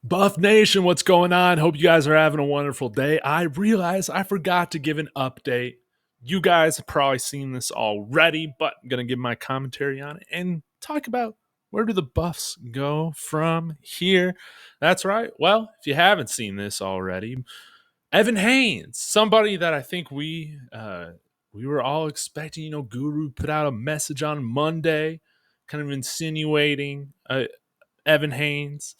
Buff Nation, what's going on? Hope you guys are having a wonderful day. I realize I forgot to give an update. You guys have probably seen this already, but I'm going to give my commentary on it and talk about where do the Buffs go from here. That's right. Well, if you haven't seen this already, Evan Haynes, somebody that I think we were all expecting. Guru put out a message on Monday, kind of insinuating Evan Haynes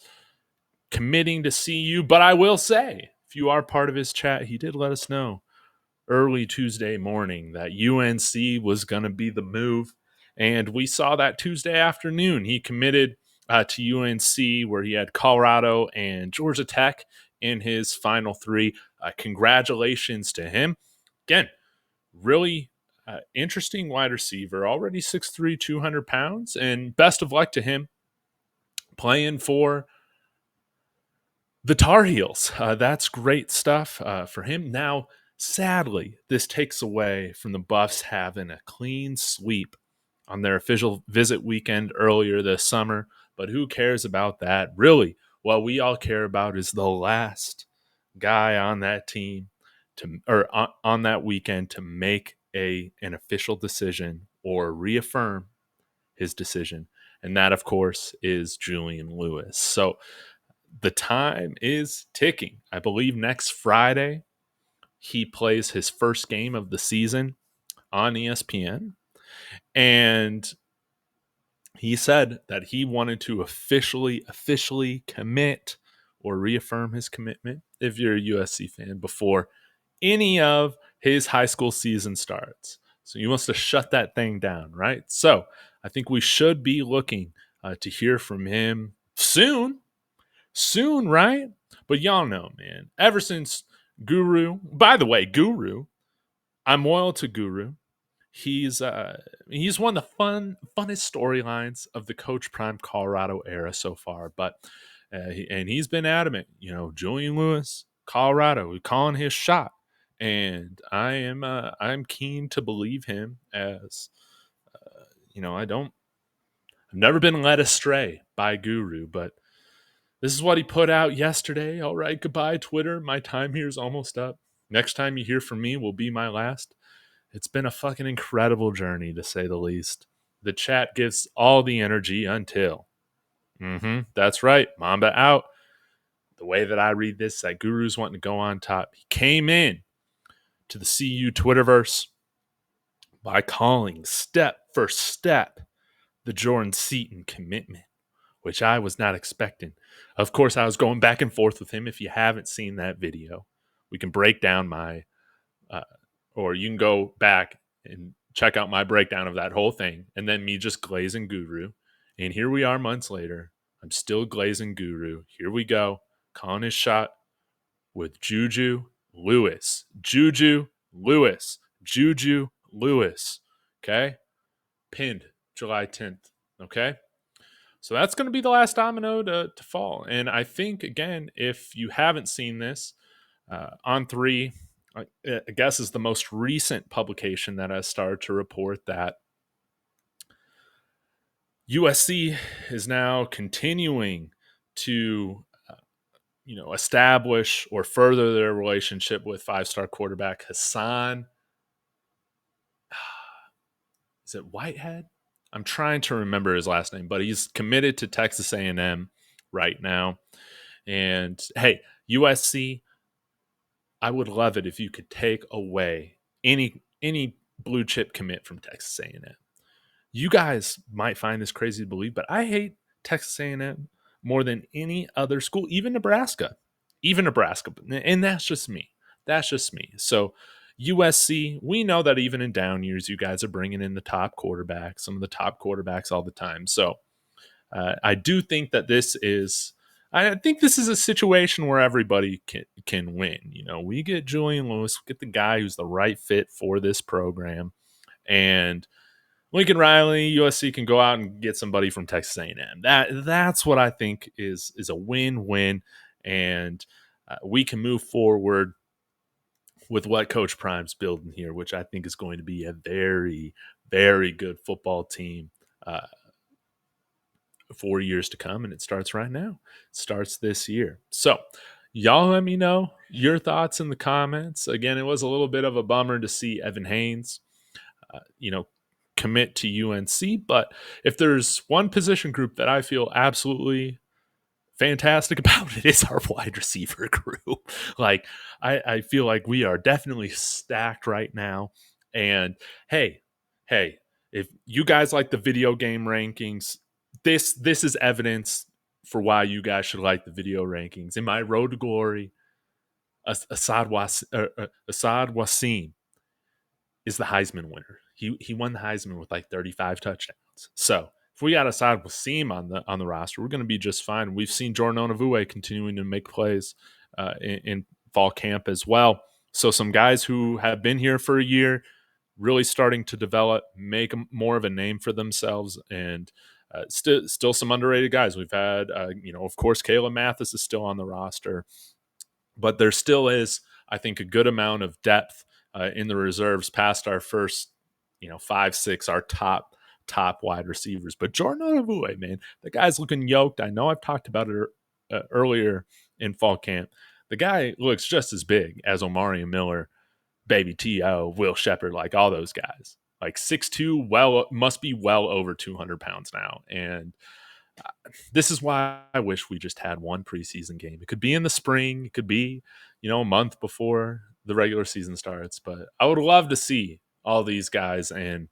committing to CU. But I will say, if you are part of his chat, he did let us know early Tuesday morning that UNC was going to be the move. And we saw that Tuesday afternoon. He committed to UNC, where he had Colorado and Georgia Tech in his final three. Congratulations to him. Again, really interesting wide receiver, already 6'3", 200 pounds. And best of luck to him playing for the Tar Heels. That's great stuff for him. Now, sadly, this takes away from the Buffs having a clean sweep on their official visit weekend earlier this summer. But who cares about that? Really, what we all care about is the last guy on that team on that weekend to make an official decision or reaffirm his decision. And that, of course, is Julian Lewis. So the time is ticking. I believe next Friday he plays his first game of the season on ESPN. And he said that he wanted to officially commit or reaffirm his commitment, if you're a USC fan, before any of his high school season starts. So he wants to shut that thing down, right? So I think we should be looking to hear from him soon, right? But y'all know, man, ever since Guru, by the way, Guru, I'm loyal to Guru. He's one of the funnest storylines of the Coach Prime Colorado era so far. But he's been adamant, Julian Lewis, Colorado, calling his shot, and I'm keen to believe him as I've never been led astray by Guru, but this is what he put out yesterday. All right, goodbye, Twitter. My time here is almost up. Next time you hear from me will be my last. It's been a fucking incredible journey, to say the least. The chat gives all the energy until. That's right. Mamba out. The way that I read this, that Guru's wanting to go on top. He came in to the CU Twitterverse by calling step for step the Jordan Seaton commitment, which I was not expecting. Of course, I was going back and forth with him. If you haven't seen that video, we can break down or you can go back and check out my breakdown of that whole thing, and then me just glazing Guru. And here we are months later. I'm still glazing Guru. Here we go. Calling his shot with Juju Lewis. Juju Lewis. Juju Lewis. Okay? Pinned July 10th. Okay? So that's going to be the last domino to fall. And I think, again, if you haven't seen this, On3, I guess, is the most recent publication that has started to report that USC is now continuing to, establish or further their relationship with five-star quarterback Hassan. Is it Whitehead? I'm trying to remember his last name, but he's committed to Texas A&M right now. And hey, USC, I would love it if you could take away any blue chip commit from Texas A&M. You guys might find this crazy to believe, but I hate Texas A&M more than any other school, even Nebraska. And that's just me. So USC, we know that even in down years, you guys are bringing in the top quarterbacks, some of the top quarterbacks all the time. So I do think that this is a situation where everybody can win. We get Julian Lewis, we get the guy who's the right fit for this program, and Lincoln Riley, USC can go out and get somebody from Texas A&M. That's what I think is a win-win, and we can move forward with what Coach Prime's building here, which I think is going to be a very, very good football team 4 years to come, and it starts right now. It starts this year. So y'all let me know your thoughts in the comments. Again, it was a little bit of a bummer to see Evan Haynes, commit to UNC. But if there's one position group that I feel absolutely fantastic about, it is our wide receiver group. Like, I feel like we are definitely stacked right now. And hey, if you guys like the video game rankings, this is evidence for why you guys should like the video rankings. In my road to glory, Assad Wasim is the Heisman winner. He won the Heisman with like 35 touchdowns. So if we got Assad Wasim on the roster, we're going to be just fine. We've seen Jordan Onavue continuing to make plays in fall camp as well. So some guys who have been here for a year, really starting to develop, make more of a name for themselves, and still some underrated guys. We've had, of course, Caleb Mathis is still on the roster, but there still is, I think, a good amount of depth in the reserves past our first, 5, 6, our top wide receivers. But Jordan Onavue, man, the guy's looking yoked. I know I've talked about it earlier in fall camp. The guy looks just as big as Omari Miller, Baby T.O., Will Shepherd, like all those guys. Like 6'2", must be well over 200 pounds now. And this is why I wish we just had one preseason game. It could be in the spring. It could be, a month before the regular season starts. But I would love to see all these guys in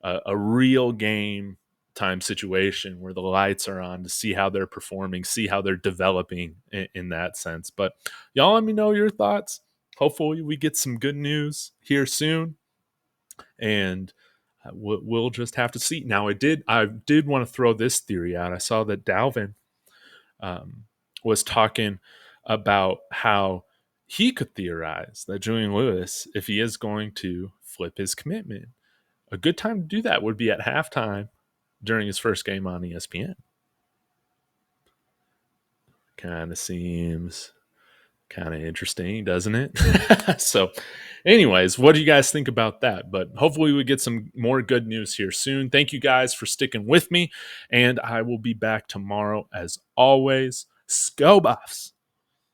a real game time situation where the lights are on, to see how they're performing, see how they're developing in that sense. But y'all let me know your thoughts. Hopefully we get some good news here soon, and we'll just have to see. Now, I did want to throw this theory out. I saw that Dalvin was talking about how he could theorize that Julian Lewis, if he is going to flip his commitment, a good time to do that would be at halftime during his first game on ESPN. Kind of seems kind of interesting, doesn't it? So anyways, what do you guys think about that? But hopefully we get some more good news here soon. Thank you guys for sticking with me, and I will be back tomorrow as always. Go Buffs!